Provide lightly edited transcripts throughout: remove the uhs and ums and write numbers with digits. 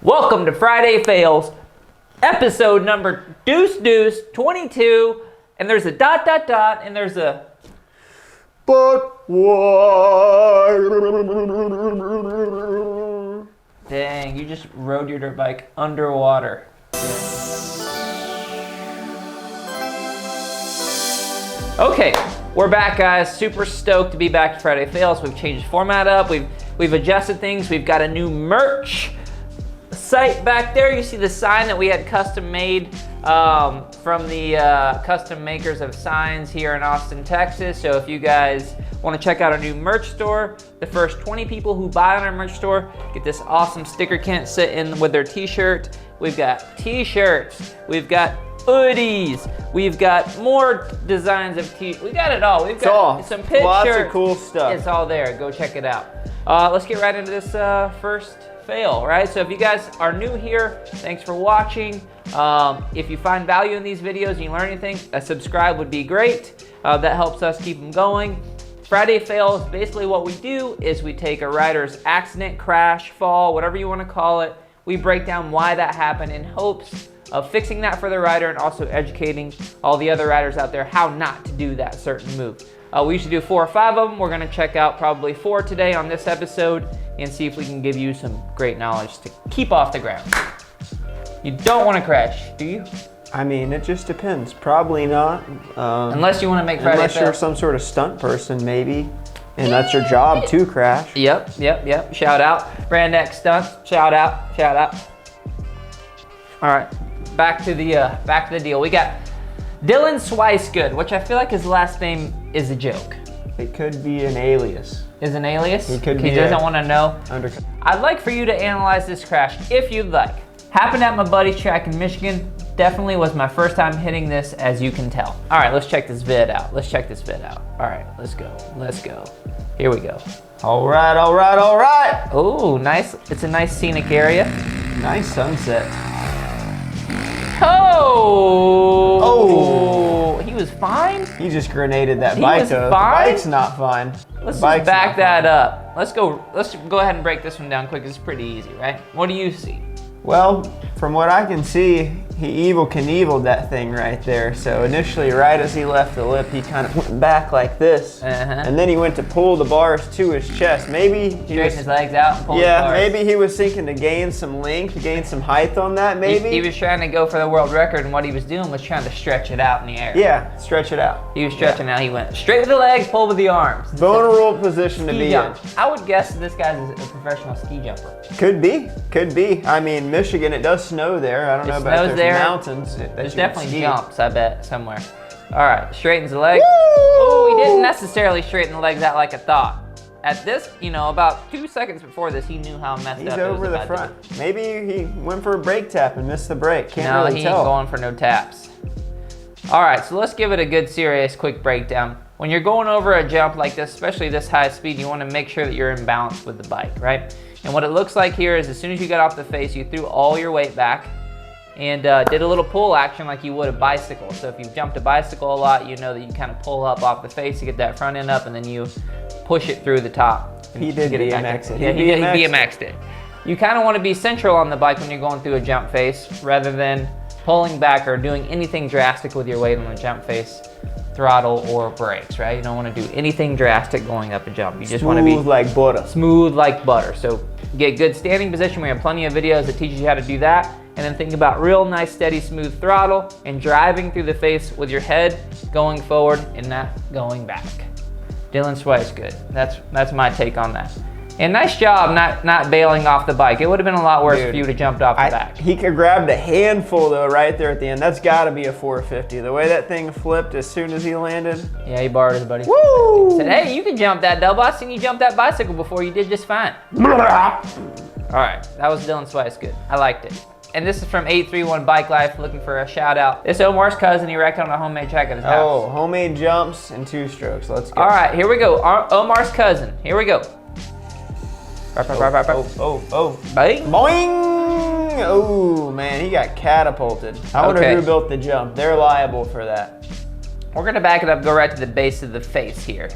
Welcome to Friday Fails, episode number deuce 22, and there's a ... and there's a... But why? Dang, you just rode your dirt bike underwater. Okay, we're back, guys. Super stoked to be back to Friday Fails. We've changed the format up. We've adjusted things. We've got a new merch site back there. You see the sign that we had custom made from the custom makers of signs here in Austin, Texas. So if you guys want to check out our new merch store, the first 20 people who buy on our merch store get this awesome sticker kit sit in with their t-shirt. We've got t-shirts, we've got hoodies, we've got more designs of we got it all. We've got some pictures. Lots of cool stuff. It's all there. Go check it out. Let's get right into this first fail, right? So if you guys are new here, thanks for watching. If you find value in these videos and you learn anything, a subscribe would be great. That helps us keep them going. Friday Fails, basically what we do is we take a rider's accident, crash, fall, whatever you want to call it. We break down why that happened in hopes of fixing that for the rider and also educating all the other riders out there how not to do that certain move. We usually do 4 or 5 of them. We're gonna check out probably 4 today on this episode and see if we can give you some great knowledge to keep off the ground. You don't wanna crash, do you? I mean, it just depends. Probably not. Unless you wanna make Friday Unless Fails. you're some sort of stunt person, maybe. And that's your job to crash. Yep. Shout out. Brand X Stunts. Shout out. All right, back to the deal. We got Dylan Swicegood, which I feel like his last name is a joke. It could be an alias. Is an alias? He could be. He doesn't want to know. I'd like for you to analyze this crash if you'd like. Happened at my buddy's track in Michigan. Definitely was my first time hitting this, as you can tell. All right, let's check this vid out. All right, let's go. Here we go. All right. Oh, nice. It's a nice scenic area. Nice sunset. Oh, he was fine? He just grenaded that bike though. The bike's not fine. Let's just back that up. Let's go ahead and break this one down quick. It's pretty easy, right? What do you see? Well, from what I can see, he Evel Knievel'd that thing right there. So initially, right as he left the lip, he kind of went back like this. And then he went to pull the bars to his chest. Maybe he straighten his legs out and pull the bars. Yeah, maybe he was thinking to gain some length, gain some height on that, maybe. He was trying to go for the world record, and what he was doing was trying to stretch it out in the air. Yeah, stretch it out. He was stretching out. He went straight with the legs, pull with the arms. Vulnerable position to be in. I would guess this guy's a professional ski jumper. Could be. I mean, Michigan, it does snow there. I don't know about the mountains. There's definitely jumps, I bet, somewhere. All right, straightens the leg. Oh, he didn't necessarily straighten the legs out like I thought. At this, about 2 seconds before this, he knew how messed up it was. He's over the front. Maybe he went for a brake tap and missed the brake. Can't really tell. No, he ain't going for no taps. All right, so let's give it a good, serious, quick breakdown. When you're going over a jump like this, especially this high speed, you want to make sure that you're in balance with the bike, right? And what it looks like here is as soon as you got off the face, you threw all your weight back and did a little pull action like you would a bicycle. So if you've jumped a bicycle a lot, you know that you kind of pull up off the face to get that front end up, and then you push it through the top. He did BMX it. Yeah, he BMX'd it. You kind of want to be central on the bike when you're going through a jump face rather than pulling back or doing anything drastic with your weight on a jump face, throttle, or brakes, right? You don't want to do anything drastic going up a jump. You just want to be smooth like butter. Smooth like butter. So get good standing position. We have plenty of videos that teach you how to do that. And then think about real nice, steady, smooth throttle and driving through the face with your head going forward and not going back. Dylan Swicegood. That's my take on that. And nice job not bailing off the bike. It would have been a lot worse if you would have jumped off the back. He could grabbed a handful though right there at the end. That's got to be a 450. The way that thing flipped as soon as he landed. Yeah, he borrowed his buddy. Woo! He said, hey, you can jump that double. I seen you jump that bicycle before. You did just fine. All right, that was Dylan Swicegood. I liked it. And this is from 831 Bike Life, looking for a shout out. This is Omar's cousin. He wrecked on a homemade track at his house. Oh, homemade jumps and 2 strokes. Let's go. All right, here we go. Omar's cousin. Here we go. Oh. Bang. Boing! Oh, man, he got catapulted. I wonder who built the jump. They're liable for that. We're going to back it up, go right to the base of the face here.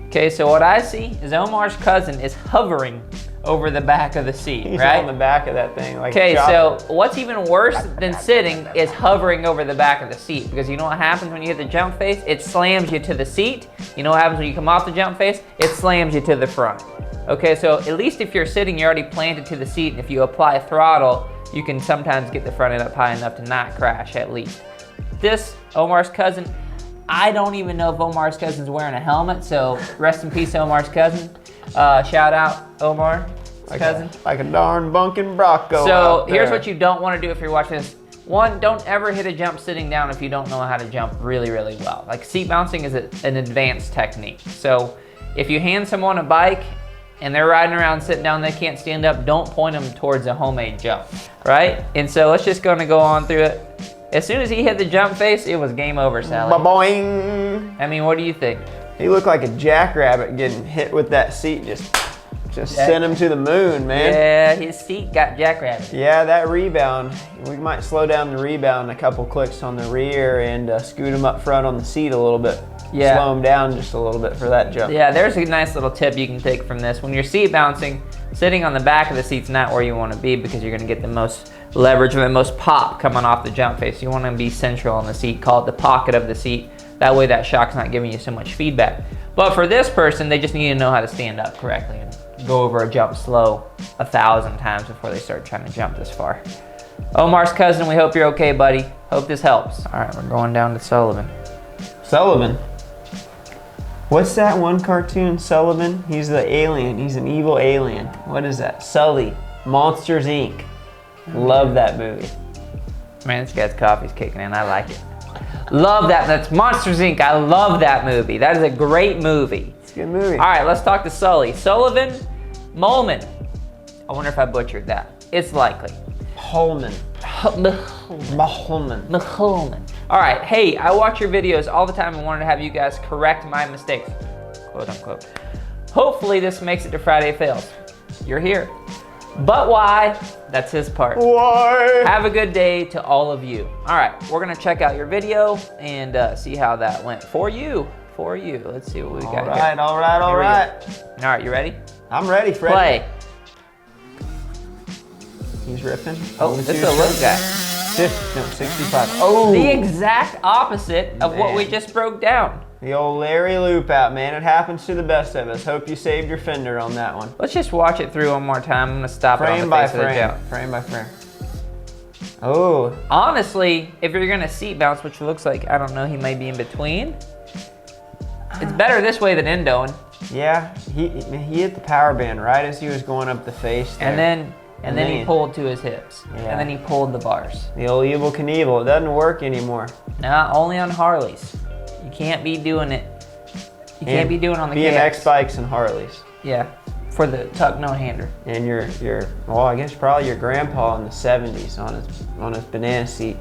Okay, so what I see is Omar's cousin is hovering over the back of the seat, He's right? on the back of that thing. Like okay, so what's even worse than sitting is hovering over the back of the seat, because you know what happens when you hit the jump face? It slams you to the seat. You know what happens when you come off the jump face? It slams you to the front. Okay, so at least if you're sitting, you're already planted to the seat, and if you apply throttle, you can sometimes get the front end up high enough to not crash at least. This, Omar's cousin, I don't even know if Omar's cousin's wearing a helmet, so rest in peace, Omar's cousin. Shout out, Omar's cousin. Like a darn bunkin' Bronco. So here's what you don't want to do if you're watching this. One, don't ever hit a jump sitting down if you don't know how to jump really, really well. Like, seat bouncing is an advanced technique. So if you hand someone a bike and they're riding around sitting down, they can't stand up, don't point them towards a homemade jump, right? And so let's just gonna go on through it. As soon as he hit the jump face, it was game over, Sally. Ba-boing. I mean, what do you think? He looked like a jackrabbit getting hit with that seat. Just sent him to the moon, man. Yeah, his seat got jackrabbit. Yeah, that rebound. We might slow down the rebound a couple clicks on the rear and scoot him up front on the seat a little bit. Yeah. Slow him down just a little bit for that jump. Yeah, there's a nice little tip you can take from this. When you're seat bouncing, sitting on the back of the seat's not where you want to be, because you're going to get the most leverage or the most pop coming off the jump face. You want to be central on the seat, call it the pocket of the seat. That way that shock's not giving you so much feedback. But for this person, they just need to know how to stand up correctly and go over a jump slow 1,000 times before they start trying to jump this far. Omar's cousin, we hope you're okay, buddy. Hope this helps. All right, we're going down to Sullivan. Sullivan. What's that one cartoon, Sullivan? He's the alien. He's an evil alien. What is that? Sully. Monsters, Inc. Love that movie. Man, this guy's coffee's kicking in. I like it. Love that. That's Monsters, Inc. I love that movie. That is a great movie. It's a good movie. All right, let's talk to Sully. Sullivan Mulman. I wonder if I butchered that. It's likely. Holman. Mulman. All right, hey, I watch your videos all the time and wanted to have you guys correct my mistakes, quote unquote. Hopefully this makes it to Friday Fails. You're here. But why? That's his part. Why? Have a good day to all of you. All right, we're gonna check out your video and see how that went for you. Let's see what we got here. All right. All right, you ready? I'm ready, Fred. Play. He's ripping. Oh, this is a look guy. 65. Oh! The exact opposite of what we just broke down. The old Larry loop out, man. It happens to the best of us. Hope you saved your fender on that one. Let's just watch it through one more time. I'm gonna stop it on the face of the jump. Frame by frame. Oh. Honestly, if you're gonna seat bounce, which looks like, I don't know, he may be in between. It's better this way than endoing. Yeah, he hit the power band right as he was going up the face there. And then he pulled to his hips. Yeah. And then he pulled the bars. The old Evel Knievel. It doesn't work anymore. Nah, only on Harleys. You can't be doing it. You can't be doing it on the BMX bikes and Harleys. Yeah, for the tuck no hander. And well, I guess probably your grandpa in the 70s on his banana seat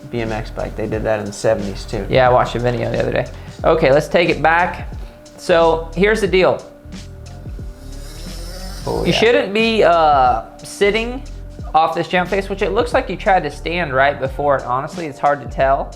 BMX bike. They did that in the 70s too. Yeah, I watched a video the other day. Okay, let's take it back. So here's the deal. Oh, you shouldn't be sitting off this jump face, which it looks like you tried to stand right before it. Honestly, it's hard to tell.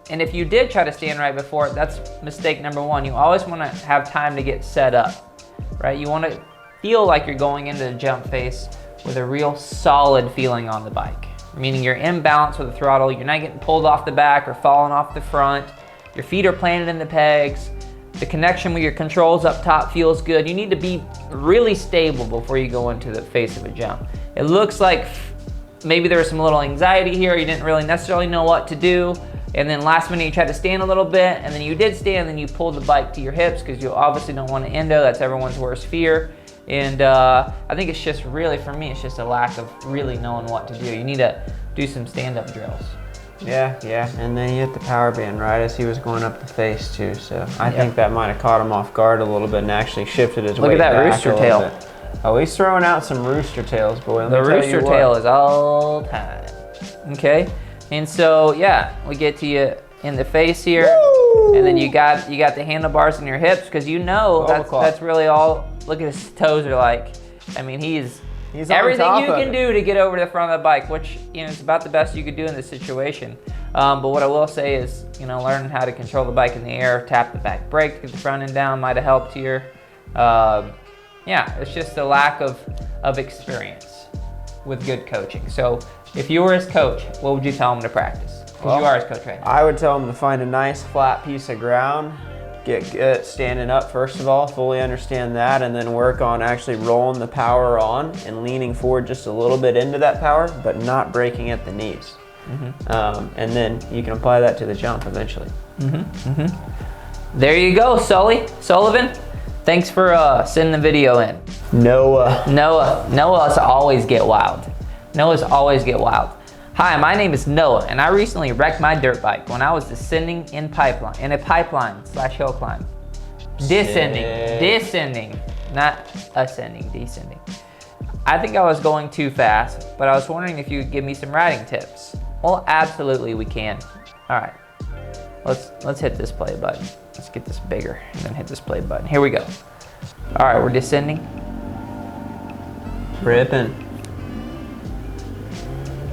And if you did try to stand right before it, that's mistake number one. You always want to have time to get set up, right? You want to feel like you're going into the jump face with a real solid feeling on the bike, meaning you're in balance with the throttle. You're not getting pulled off the back or falling off the front. Your feet are planted in the pegs. The connection with your controls up top feels good. You need to be really stable before you go into the face of a jump. It looks like maybe there was some little anxiety here. You didn't really necessarily know what to do. And then last minute you tried to stand a little bit, and then you did stand, and then you pulled the bike to your hips because you obviously don't want to endo. That's everyone's worst fear. And I think it's just really, for me, it's just a lack of really knowing what to do. You need to do some stand-up drills. Yeah, and then he hit the power band right as he was going up the face too. So I think that might have caught him off guard a little bit and actually shifted his weight back. Look at that rooster tail. Oh, he's throwing out some rooster tails, boy. The rooster tail is all time. Okay, and so yeah, we get to you in the face here. Woo! And then you got the handlebars in your hips because you know that's really all. Look at his toes are like. I mean, he's everything you can do to get over to the front of the bike, which is about the best you could do in this situation. But what I will say is, learning how to control the bike in the air, tap the back brake to get the front end down might have helped here. Yeah, it's just a lack of experience with good coaching. So if you were his coach, what would you tell him to practice? Because you are his coach right now. I would tell him to find a nice flat piece of ground, get good standing up first of all, fully understand that, and then work on actually rolling the power on and leaning forward just a little bit into that power, but not breaking at the knees. And then you can apply that to the jump eventually. There you go, Sullivan. Thanks for sending the video in. Noah's always get wild. Noah's always get wild. Hi, my name is Noah, and I recently wrecked my dirt bike when I was descending in a pipeline/hill climb. Descending, not ascending, descending. I think I was going too fast, but I was wondering if you could give me some riding tips. Well, absolutely we can. All right, let's hit this play button. Let's get this bigger and then hit this play button. Here we go. All right, we're descending. Ripping.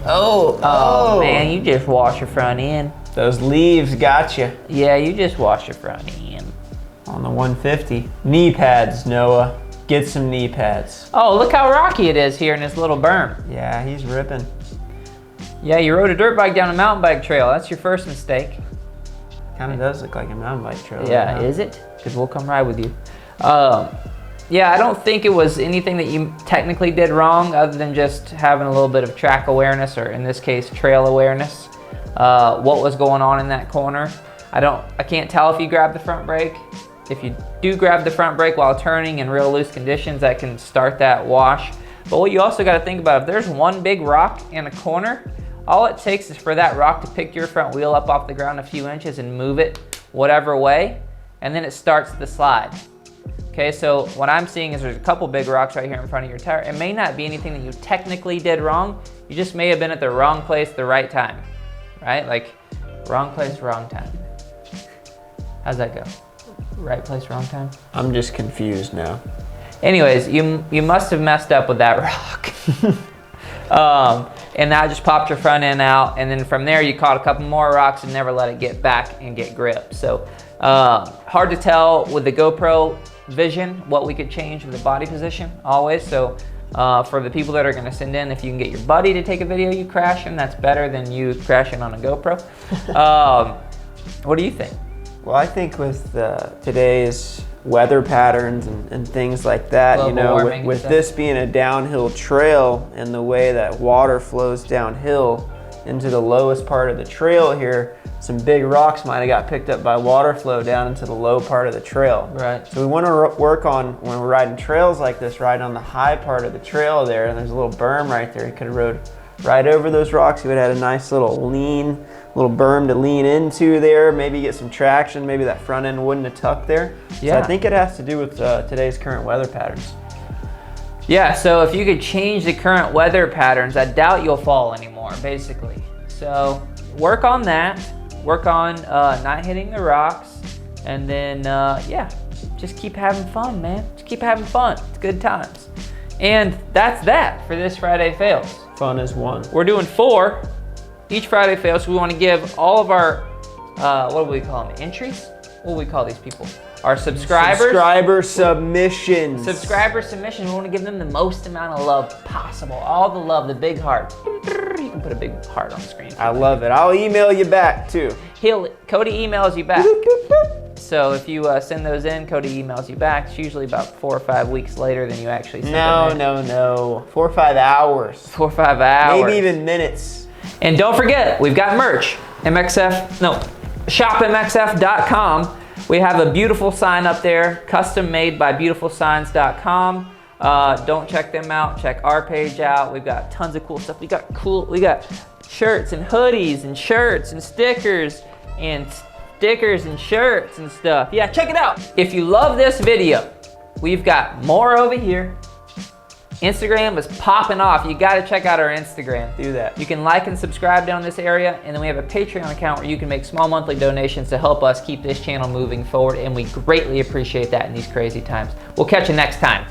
Oh man, you just washed your front end. Those leaves got you. Yeah, you just washed your front end. On the 150. Knee pads, Noah. Get some knee pads. Oh, look how rocky it is here in this little berm. Yeah, he's ripping. Yeah, you rode a dirt bike down a mountain bike trail. That's your first mistake. Kind of does look like a mountain bike trail. Yeah, is it? Because we'll come ride with you. Yeah, I don't think it was anything that you technically did wrong other than just having a little bit of track awareness, or in this case, trail awareness. What was going on in that corner. I can't tell if you grabbed the front brake. If you do grab the front brake while turning in real loose conditions, that can start that wash. But what you also got to think about, if there's one big rock in a corner, all it takes is for that rock to pick your front wheel up off the ground a few inches and move it whatever way, and then it starts the slide. Okay, so what I'm seeing is there's a couple big rocks right here in front of your tire. It may not be anything that you technically did wrong. You just may have been at the wrong place at the right time, right? Like, wrong place, wrong time. How's that go? Right place, wrong time? I'm just confused now. Anyways, you must have messed up with that rock. And that just popped your front end out, and then from there you caught a couple more rocks and never let it get back and get grip. So hard to tell with the GoPro vision what we could change with the body position always. So for the people that are going to send in, if you can get your buddy to take a video you crashing, that's better than you crashing on a GoPro. What do you think? Well, I think with today's weather patterns and things like that, Global you know, warming with stuff. this being a downhill trail and the way that water flows downhill into the lowest part of the trail here, some big rocks might have got picked up by water flow down into the low part of the trail. Right. So we want to work on, when we're riding trails like this, ride on the high part of the trail there, and there's a little berm right there. You could have rode right over those rocks. You would have had a nice little berm to lean into there, maybe get some traction, maybe that front end wouldn't have tucked there. Yeah. So I think it has to do with today's current weather patterns. Yeah, so if you could change the current weather patterns, I doubt you'll fall anymore, basically. So work on that. Work on not hitting the rocks. And then, yeah, just keep having fun, man. Just keep having fun. It's good times. And that's that for this Friday Fails. Fun is one. We're doing 4 each Friday Fail, so we want to give all of our, what do we call them, entries? What do we call these people? Our subscribers. Subscriber submissions. Subscriber submission, we want to give them the most amount of love possible. All the love, the big heart. You can put a big heart on the screen. I love it. I'll email you back too. Cody emails you back. So if you send those in, Cody emails you back. It's usually about 4 or 5 weeks later than you actually send them in. No. 4 or 5 hours. 4 or 5 hours. Maybe even minutes. And don't forget, we've got merch. shopmxf.com. We have a beautiful sign up there, custom made by beautifulsigns.com. Don't check them out. Check our page out. We've got tons of cool stuff. We got shirts and hoodies and shirts and stickers and shirts and stuff. Yeah, check it out. If you love this video, we've got more over here. Instagram is popping off. You got to check out our Instagram. Do that. You can like and subscribe down this area, and then we have a Patreon account where you can make small monthly donations to help us keep this channel moving forward, and we greatly appreciate that in these crazy times. We'll catch you next time.